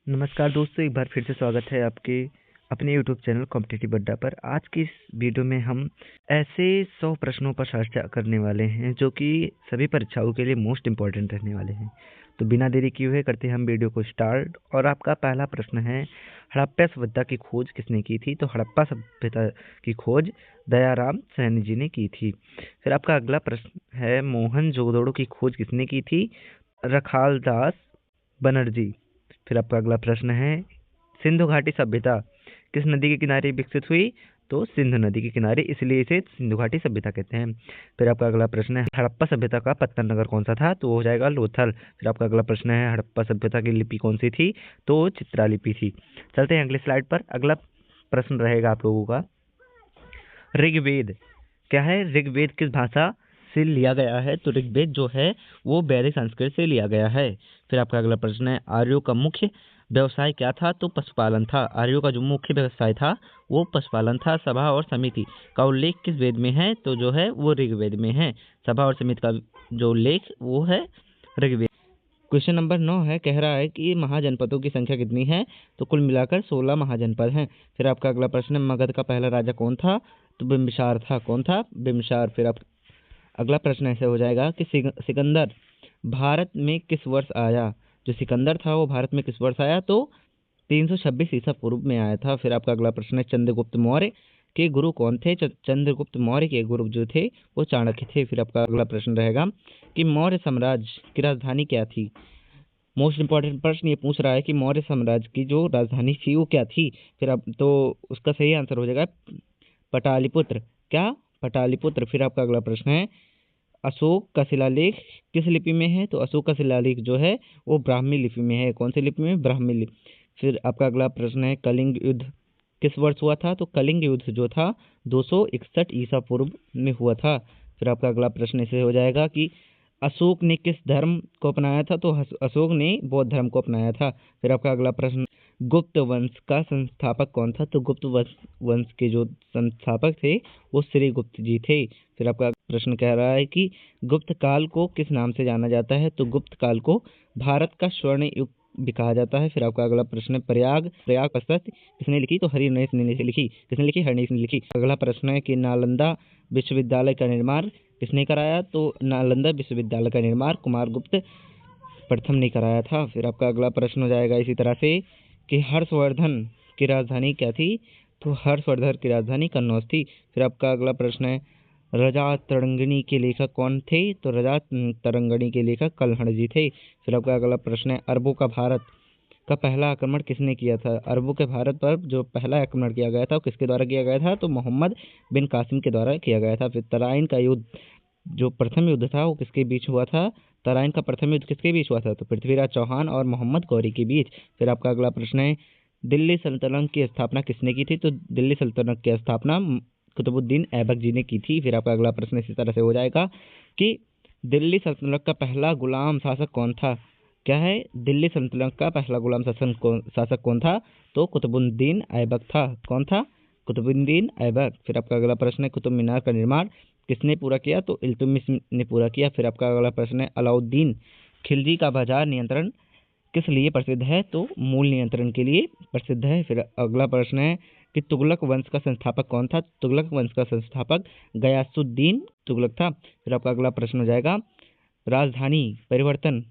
नमस्कार दोस्तों, एक बार फिर से स्वागत है आपके अपने यूट्यूब चैनल कॉम्पिटिटिव अड्डा पर। आज की इस वीडियो में हम ऐसे 100 प्रश्नों पर चर्चा करने वाले हैं जो कि सभी परीक्षाओं के लिए मोस्ट इम्पॉर्टेंट रहने वाले हैं। तो बिना देरी किए हुए करते हैं हम वीडियो को स्टार्ट। और आपका पहला प्रश्न है, हड़प्पा सभ्यता की खोज किसने की थी? तो हड़प्पा सभ्यता की खोज दयाराम सैनी जी ने की थी। फिर आपका अगला प्रश्न है, मोहनजोदड़ो की खोज किसने की थी? रखालदास बनर्जी। फिर आपका अगला प्रश्न है, सिंधु घाटी सभ्यता किस नदी के किनारे विकसित हुई? तो सिंधु नदी के किनारे, इसलिए इसे सिंधु घाटी सभ्यता कहते हैं। फिर आपका अगला प्रश्न है, हड़प्पा सभ्यता का पत्तन नगर कौन सा था? तो वो हो जाएगा लोथल। फिर आपका अगला प्रश्न है, हड़प्पा सभ्यता की लिपि कौन सी थी? तो चित्रा लिपि थी। चलते हैं अगली स्लाइड पर। अगला प्रश्न रहेगा आप लोगों का, ऋग्वेद क्या है? ऋग्वेद किस भाषा से लिया गया है? तो ऋग्वेद जो है वो वैदिक संस्कृत से लिया गया है। फिर आपका अगला प्रश्न है, आर्यों का मुख्य व्यवसाय क्या था? तो पशुपालन था। आर्यों का जो मुख्य व्यवसाय था वो पशुपालन था। सभा और समिति का उल्लेख किस वेद में है? तो जो है वो ऋग्वेद में है। सभा और समिति का जो उल्लेख वो है ऋग्वेद। क्वेश्चन नंबर 9 है, कह रहा है कि महाजनपदों की संख्या कितनी है? तो कुल मिलाकर 16 महाजनपद हैं। फिर आपका अगला प्रश्न है, मगध का पहला राजा कौन था? तो बिम्बिसार था। कौन था? बिम्बिसार। फिर आप अगला प्रश्न ऐसे हो जाएगा कि सिकंदर भारत में किस वर्ष आया? जो सिकंदर था वो भारत में किस वर्ष आया? तो 326 ईसा पूर्व में आया था। फिर आपका अगला प्रश्न है, चंद्रगुप्त मौर्य के गुरु कौन थे? चंद्रगुप्त मौर्य के गुरु जो थे वो चाणक्य थे। फिर आपका अगला प्रश्न रहेगा कि मौर्य साम्राज्य की राजधानी क्या थी? मोस्ट इंपॉर्टेंट प्रश्न ये पूछ रहा है कि मौर्य साम्राज्य की जो राजधानी थी वो क्या थी? फिर अब तो उसका सही आंसर हो जाएगा पटालिपुत्र। क्या? पटालिपुत्र। फिर आपका अगला प्रश्न है, अशोक का शिलालेख किस लिपि में है? तो अशोक का शिलालेख जो है वो ब्राह्मी लिपि में है। कौन सी लिपि में? ब्राह्मी लिपि। फिर आपका अगला प्रश्न है, कलिंग युद्ध किस वर्ष हुआ था? तो कलिंग युद्ध जो था 261 ईसा पूर्व में हुआ था। फिर आपका अगला प्रश्न ऐसे हो जाएगा कि अशोक ने किस धर्म को अपनाया था? तो अशोक ने बौद्ध धर्म को अपनाया था। फिर आपका अगला प्रश्न, गुप्त वंश का संस्थापक कौन था? तो गुप्त वंश के जो संस्थापक थे वो श्रीगुप्त जी थे। फिर आपका प्रश्न कह रहा है कि गुप्त काल को किस नाम से जाना जाता है? तो गुप्त काल को भारत का स्वर्ण युग भी कहा जाता है। फिर आपका अगला प्रश्न है, प्रयाग कसरत किसने लिखी? तो हरिनेश ने लिखी। किसने लिखी? हरिनेश ने लिखी। अगला प्रश्न है कि नालंदा विश्वविद्यालय का निर्माण किसने कराया? तो नालंदा विश्वविद्यालय का निर्माण कुमारगुप्त प्रथम ने कराया था। फिर आपका अगला प्रश्न हो जाएगा इसी तरह से कि हर्षवर्धन की राजधानी क्या थी? तो हर्षवर्धन की राजधानी कन्नौज थी। फिर आपका अगला प्रश्न है, रजत तरंगिणी के लेखक कौन थे? तो रजत तरंगिणी के लेखक कल्हड़ जी थे। फिर आपका अगला प्रश्न है, अरबों का भारत का पहला आक्रमण किसने किया था? अरबों के भारत पर जो पहला आक्रमण किया गया था वो किसके द्वारा किया गया था? तो मोहम्मद बिन कासिम के द्वारा किया गया था। फिर तराइन का युद्ध जो प्रथम युद्ध था वो किसके बीच हुआ था? तराइन का प्रथम युद्ध किसके बीच हुआ था? तो पृथ्वीराज चौहान और मोहम्मद गौरी के बीच। फिर आपका अगला प्रश्न है, दिल्ली सल्तनत की स्थापना किसने की थी? तो दिल्ली सल्तनत की स्थापना कुतुबुद्दीन ऐबक जी ने की थी। फिर आपका अगला प्रश्न इसी तरह से हो जाएगा कि दिल्ली सल्तनत का पहला गुलाम शासक कौन था? क्या है? दिल्ली सल्तनत का पहला गुलाम शासक कौन था? तो कुतुबुद्दीन ऐबक था। कौन था? कुतुबुद्दीन ऐबक। फिर आपका अगला प्रश्न है, कुतुब मीनार का निर्माण किसने पूरा किया? तो इल्तुतमिश ने पूरा किया। फिर आपका अगला प्रश्न है, अलाउद्दीन खिलजी का बाजार नियंत्रण किस लिए प्रसिद्ध है? तो मूल नियंत्रण के लिए प्रसिद्ध है। फिर अगला प्रश्न है कि तुगलक वंश का संस्थापक कौन था? तुगलक वंश का संस्थापक गयासुद्दीन तुगलक था। फिर आपका अगला प्रश्न हो जाएगा, राजधानी परिवर्तन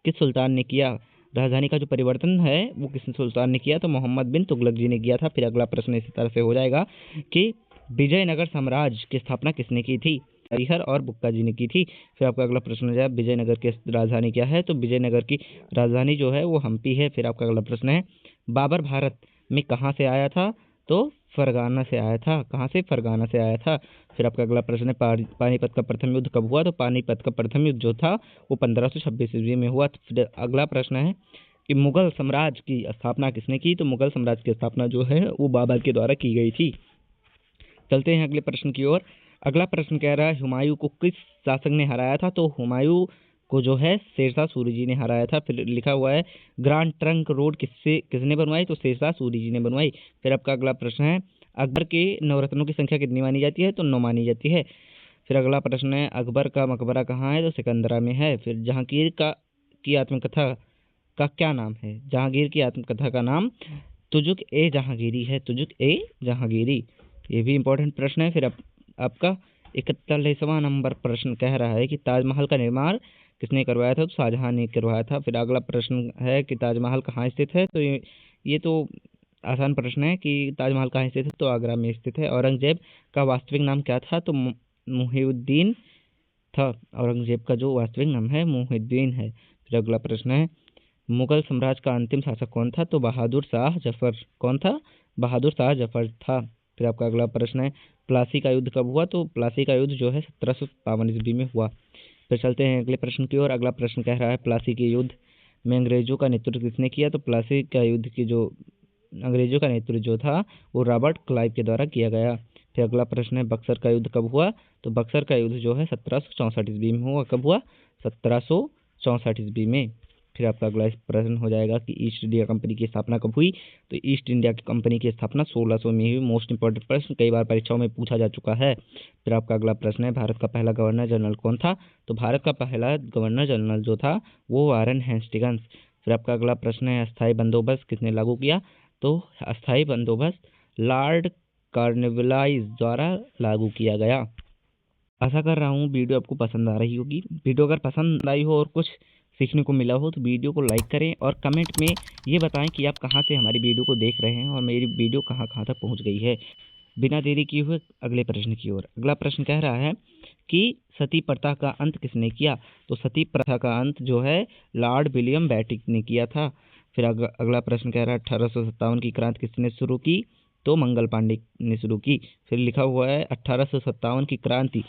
किस सुल्तान ने किया? राजधानी का जो परिवर्तन है वो किस सुल्तान ने किया? तो मोहम्मद बिन तुगलक जी ने किया था। फिर अगला प्रश्न इसी तरह से हो जाएगा कि विजयनगर साम्राज्य की स्थापना किसने की थी? हरिहर और बुक्का जी ने की थी। फिर आपका अगला प्रश्न हो जाए, विजयनगर की राजधानी क्या है? तो विजयनगर की राजधानी जो है वो हम्पी है। फिर आपका अगला प्रश्न है, बाबर भारत में कहाँ से आया था? तो फरगाना से आया था। कहाँ से? फरगाना से आया था। फिर आपका अगला प्रश्न है, पानीपत का प्रथम युद्ध कब हुआ? तो पानीपत का प्रथम युद्ध जो था वो 1526 ईस्वी में हुआ। फिर अगला प्रश्न है कि मुगल साम्राज्य की स्थापना किसने की? तो मुगल साम्राज्य की स्थापना जो है वो बाबर के द्वारा की गई थी। चलते हैं अगले प्रश्न की ओर। अगला प्रश्न कह रहा है, हुमायूं को किस शासक ने हराया था? तो हुमायूं को जो है शेरशाह सूरी जी ने हराया था। फिर लिखा हुआ है, ग्रांड ट्रंक रोड किसने बनवाई? तो शेरशाह सूरी जी ने बनवाई। फिर आपका अगला प्रश्न है, अकबर के नवरत्नों की संख्या कितनी मानी जाती है? तो 9 मानी जाती है। फिर अगला प्रश्न है, अकबर का मकबरा कहाँ है? तो सिकंदरा में है। फिर जहांगीर की आत्मकथा का क्या नाम है? जहांगीर की आत्मकथा का नाम तुजुक ए जहांगीरी है। तुजुक ए जहांगीरी, ये भी इम्पोर्टेंट प्रश्न है। फिर आपका 41वां नंबर प्रश्न कह रहा है कि ताजमहल का निर्माण किसने करवाया था? तो शाहजहां ने करवाया था। फिर अगला प्रश्न है कि ताजमहल कहाँ स्थित है? तो ये तो आसान प्रश्न है कि ताजमहल कहाँ स्थित है? तो आगरा में स्थित है। औरंगजेब का वास्तविक नाम क्या था? तो मुहिउद्दीन था। औरंगजेब का जो वास्तविक नाम है मुहिउद्दीन है। फिर अगला प्रश्न है, मुगल साम्राज्य का अंतिम शासक कौन था? तो बहादुर शाह जफर। कौन था? बहादुर शाह जफर था। फिर आपका अगला प्रश्न है, प्लासी का युद्ध कब हुआ? तो प्लासी का युद्ध जो है 1757 ईस्वी में हुआ। फिर चलते हैं अगले प्रश्न की ओर। अगला प्रश्न कह रहा है, प्लासी के युद्ध में अंग्रेजों का नेतृत्व किसने किया? तो प्लासी का युद्ध की जो अंग्रेजों का नेतृत्व जो था वो रॉबर्ट क्लाइव के द्वारा किया गया। फिर अगला प्रश्न है, बक्सर का युद्ध कब हुआ? तो बक्सर का युद्ध जो है 1764 ईस्वी में हुआ। कब हुआ? 1764 ईस्वी में। फिर आपका अगला प्रश्न हो जाएगा कि ईस्ट इंडिया कंपनी की स्थापना कब हुई? तो ईस्ट इंडिया कंपनी की स्थापना 1600 में हुई। मोस्ट इंपॉर्टेंट प्रश्न, कई बार परीक्षाओं में पूछा जा चुका है। फिर आपका अगला प्रश्न है, भारत का पहला गवर्नर जनरल कौन था? तो भारत का पहला गवर्नर जनरल जो था वो वारन हेस्टिंग्स। फिर आपका अगला प्रश्न है, अस्थायी बंदोबस्त किसने लागू किया? तो अस्थायी बंदोबस्त लॉर्ड कॉर्नवालिस द्वारा लागू किया गया। आशा कर रहा हूँ वीडियो आपको पसंद आ रही होगी। वीडियो अगर पसंद आई हो और कुछ सीखने को मिला हो तो वीडियो को लाइक करें और कमेंट में ये बताएं कि आप कहाँ से हमारी वीडियो को देख रहे हैं और मेरी वीडियो कहाँ कहाँ तक पहुँच गई है। बिना देरी किए हुए अगले प्रश्न की ओर। अगला प्रश्न कह रहा है कि सती प्रथा का अंत किसने किया? तो सती प्रथा का अंत जो है लॉर्ड विलियम बेंटिक ने किया था। फिर अगला प्रश्न कह रहा है, 1857 की क्रांति किसने शुरू की? तो मंगल पांडे ने शुरू की। फिर लिखा हुआ है 1857 की क्रांति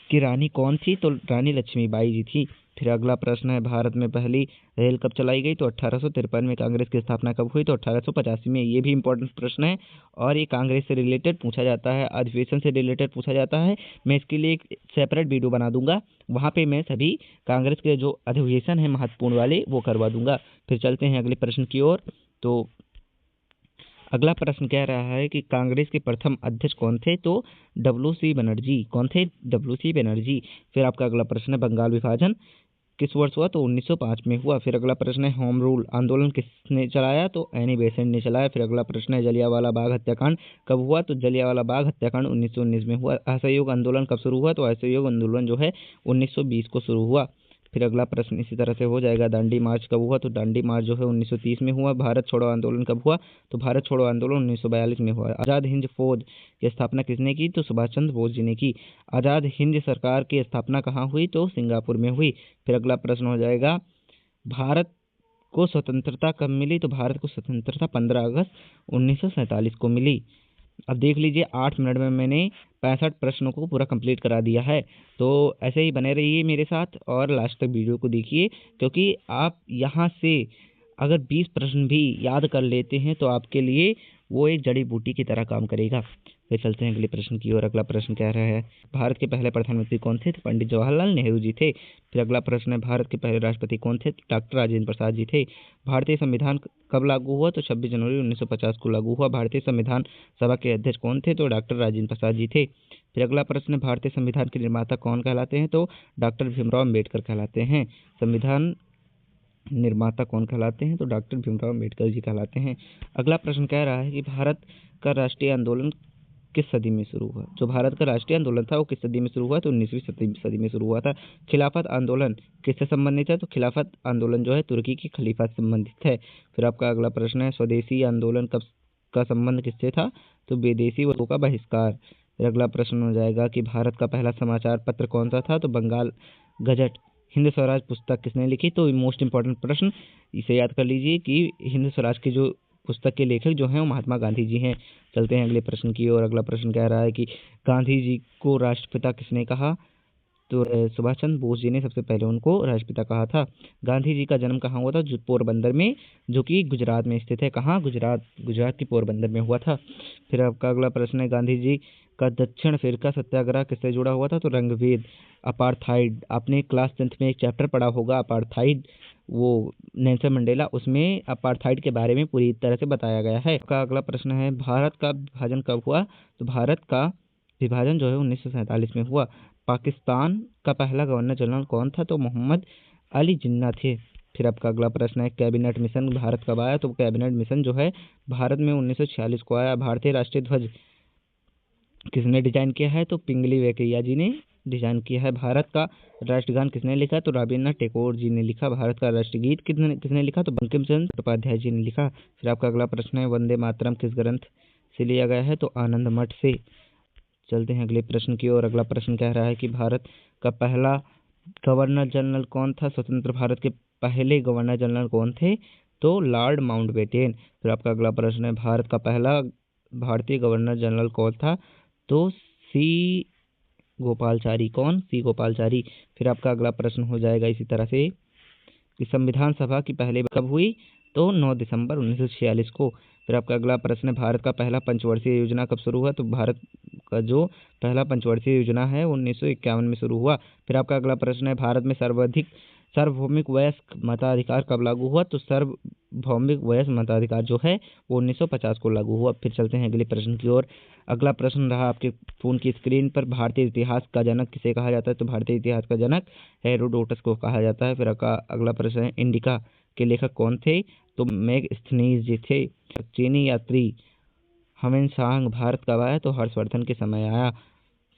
की रानी कौन थी? तो रानी लक्ष्मीबाई जी थी। फिर अगला प्रश्न है, भारत में पहली रेल कब चलाई गई? तो 1853 में। कांग्रेस की स्थापना कब हुई? तो 1885 में। ये भी इंपॉर्टेंट प्रश्न है और ये कांग्रेस से रिलेटेड पूछा जाता है, अधिवेशन से रिलेटेड पूछा जाता है। मैं इसके लिए एक सेपरेट वीडियो बना दूंगा, वहाँ पे मैं सभी कांग्रेस के जो अधिवेशन है महत्वपूर्ण वाले वो करवा दूंगा। फिर चलते हैं अगले प्रश्न की ओर। तो अगला प्रश्न कह रहा है कि कांग्रेस के प्रथम अध्यक्ष कौन थे? तो WC बनर्जी। कौन थे? WC बनर्जी। फिर आपका अगला प्रश्न है, बंगाल विभाजन किस वर्ष हुआ? तो 1905 में हुआ। फिर अगला प्रश्न है, होम रूल आंदोलन किसने चलाया? तो एनी बेसेंट ने चलाया। फिर अगला प्रश्न है, जलियांवाला बाग हत्याकांड कब हुआ? तो जलियांवाला बाग हत्याकांड 1919 में हुआ। असहयोग आंदोलन कब शुरू हुआ? तो असहयोग आंदोलन जो है 1920 को शुरू हुआ। फिर अगला प्रश्न इसी तरह से हो जाएगा, दांडी मार्च कब हुआ? तो दांडी मार्च जो है 1930 में हुआ। भारत छोड़ो आंदोलन कब हुआ? तो भारत छोड़ो आंदोलन 1942 में हुआ। आज़ाद हिंद फौज की स्थापना किसने की? तो सुभाष चंद्र बोस जी ने की। आज़ाद हिंद सरकार की स्थापना कहाँ हुई? तो सिंगापुर में हुई। फिर अगला प्रश्न हो जाएगा, भारत को स्वतंत्रता कब मिली? तो भारत को स्वतंत्रता 15 अगस्त 1947 को मिली। अब देख लीजिए 8 मिनट में मैंने 65 प्रश्नों को पूरा कंप्लीट करा दिया है। तो ऐसे ही बने रहिए मेरे साथ और लास्ट तक वीडियो को देखिए, क्योंकि आप यहाँ से अगर 20 प्रश्न भी याद कर लेते हैं तो आपके लिए वो एक जड़ी बूटी की तरह काम करेगा। फिर चलते हैं अगले प्रश्न की ओर। अगला प्रश्न कह रहा है, भारत के पहले प्रधानमंत्री कौन थे? तो पंडित जवाहरलाल नेहरू जी थे। फिर अगला प्रश्न है, भारत के पहले राष्ट्रपति कौन थे? तो डॉक्टर राजेंद्र प्रसाद जी थे। भारतीय संविधान कब लागू हुआ? तो 26 जनवरी 1950 को लागू हुआ। भारतीय संविधान सभा के अध्यक्ष कौन थे? तो डॉक्टर राजेंद्र प्रसाद जी थे। फिर अगला प्रश्न है, भारतीय संविधान के निर्माता कौन कहलाते हैं? तो डॉक्टर भीमराव अम्बेडकर कहलाते हैं। संविधान निर्माता कौन कहलाते हैं? तो डॉक्टर भीमराव अम्बेडकर जी कहलाते हैं। अगला प्रश्न कह रहा है कि भारत का राष्ट्रीय आंदोलन किस सदी में शुरू हुआ? जो भारत का राष्ट्रीय आंदोलन था वो किस सदी में शुरू हुआ? तो 19वीं सदी में शुरू हुआ था। खिलाफत आंदोलन किससे संबंधित है? तो खिलाफत आंदोलन जो है तुर्की की खलीफा से संबंधित है। फिर आपका अगला प्रश्न है, स्वदेशी आंदोलन कब का संबंध किससे था? तो विदेशी वस्तुओं का बहिष्कार। फिर अगला प्रश्न हो जाएगा कि भारत का पहला समाचार पत्र कौन सा था? तो बंगाल गजट। हिंद स्वराज पुस्तक किसने लिखी? तो मोस्ट इंपॉर्टेंट प्रश्न, इसे याद कर लीजिए कि हिंद स्वराज की जो पुस्तक के लेखक जो हैं वो महात्मा गांधी जी हैं। चलते हैं अगले प्रश्न की ओर। अगला प्रश्न कह रहा है कि गांधी जी को राष्ट्रपिता किसने कहा? तो सुभाष चंद्र बोस जी ने सबसे पहले उनको राष्ट्रपिता कहा था। गांधी जी का जन्म कहाँ हुआ था? जो पोरबंदर में, जो कि गुजरात में स्थित है। कहाँ? गुजरात के पोरबंदर में हुआ था। फिर आपका अगला प्रश्न है, गांधी जी का दक्षिण अफ्रीका सत्याग्रह किससे जुड़ा हुआ था? तो रंगभेद, अपार्थाइड। आपने क्लास 10th में एक चैप्टर पढ़ा होगा अपार्थाइड, वो नेल्सन मंडेला, उसमें अपार्थाइड के बारे में पूरी तरह से बताया गया है। आपका अगला प्रश्न है, भारत का विभाजन कब हुआ? तो भारत का विभाजन जो है 1947 में हुआ। पाकिस्तान का पहला गवर्नर जनरल कौन था? तो मोहम्मद अली जिन्ना थे। फिर आपका अगला प्रश्न है कैबिनेट मिशन भारत कब आया? तो कैबिनेट मिशन जो है भारत में 1946 को आया। भारतीय राष्ट्रीय ध्वज किसने डिजाइन किया है? तो पिंगली वेंकैया जी ने डिजाइन किया है। भारत का राष्ट्रगान किसने लिखा? तो रविन्द्रनाथ टैगोर जी ने लिखा। भारत का राष्ट्रगीत किसने लिखा? तो बंकिम चंद्र चट्टोपाध्याय जी ने लिखा। फिर आपका अगला प्रश्न है वंदे मातरम किस ग्रंथ से लिया गया है? तो आनंद मठ से। चलते हैं अगले प्रश्न की ओर। अगला प्रश्न कह रहा है कि भारत का पहला गवर्नर जनरल कौन था? स्वतंत्र भारत के पहले गवर्नर जनरल कौन थे? तो लॉर्ड माउंटबेटन। फिर आपका अगला प्रश्न है भारत का पहला भारतीय गवर्नर जनरल कौन था? तो सी गोपालचारी। कौन? सी गोपालचारी। फिर आपका अगला प्रश्न हो जाएगा इसी तरह से कि संविधान सभा की पहली कब हुई? तो 9 दिसंबर 1946 को। फिर आपका अगला प्रश्न है भारत का पहला पंचवर्षीय योजना कब शुरू हुआ? तो भारत का जो पहला पंचवर्षीय योजना है 1951 में शुरू हुआ। फिर आपका अगला प्रश्न है भारत में सार्वभौमिक वयस्क मताधिकार कब लागू हुआ? तो सार्वभौमिक वयस्क मताधिकार जो है वो 1950 को लागू हुआ। फिर चलते हैं अगले प्रश्न की ओर। अगला प्रश्न रहा आपके फोन की स्क्रीन पर भारतीय इतिहास का जनक किसे कहा जाता है? तो भारतीय इतिहास का जनक हेरोडोटस को कहा जाता है। फिर आपका अगला प्रश्न है इंडिका के लेखक कौन थे? तो मेगस्थनीज जी थे। चीनी यात्री ह्वेनसांग भारत कब आया? तो हर्षवर्धन के समय आया।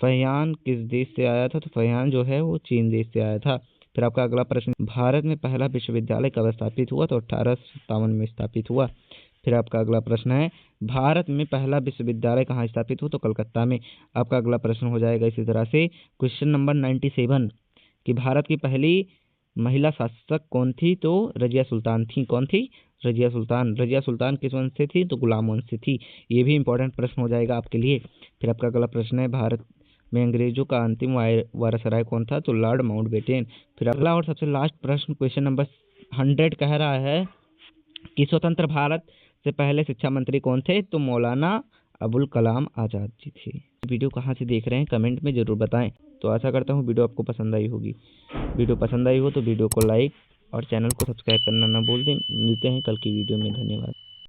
फहियान किस देश से आया था? तो फहियान जो है वो चीन देश से आया था। फिर आपका अगला प्रश्न भारत में पहला विश्वविद्यालय कब स्थापित हुआ? तो 1857 में स्थापित हुआ। फिर आपका अगला प्रश्न है भारत में पहला विश्वविद्यालय कहाँ स्थापित हुआ? तो कलकत्ता में। आपका अगला प्रश्न हो जाएगा इसी तरह से क्वेश्चन नंबर 97 कि भारत की पहली महिला शासक कौन थी? तो रजिया सुल्तान थी। कौन थी? रजिया सुल्तान। रजिया सुल्तान किस वंश से थी? तो गुलाम वंश से थी। ये भी इंपॉर्टेंट प्रश्न हो जाएगा आपके लिए। फिर आपका अगला प्रश्न है भारत में अंग्रेजों का अंतिम वायसराय कौन था? तो लॉर्ड माउंटबेटन। फिर अगला और सबसे लास्ट प्रश्न क्वेश्चन नंबर 100 कह रहा है कि स्वतंत्र भारत से पहले शिक्षा मंत्री कौन थे? तो मौलाना अबुल कलाम आज़ाद जी थे। वीडियो कहाँ से देख रहे हैं कमेंट में ज़रूर बताएं। तो आशा करता हूँ वीडियो आपको पसंद आई होगी। वीडियो पसंद आई हो तो वीडियो को लाइक और चैनल को सब्सक्राइब करना ना भूल दें। मिलते हैं कल की वीडियो में। धन्यवाद।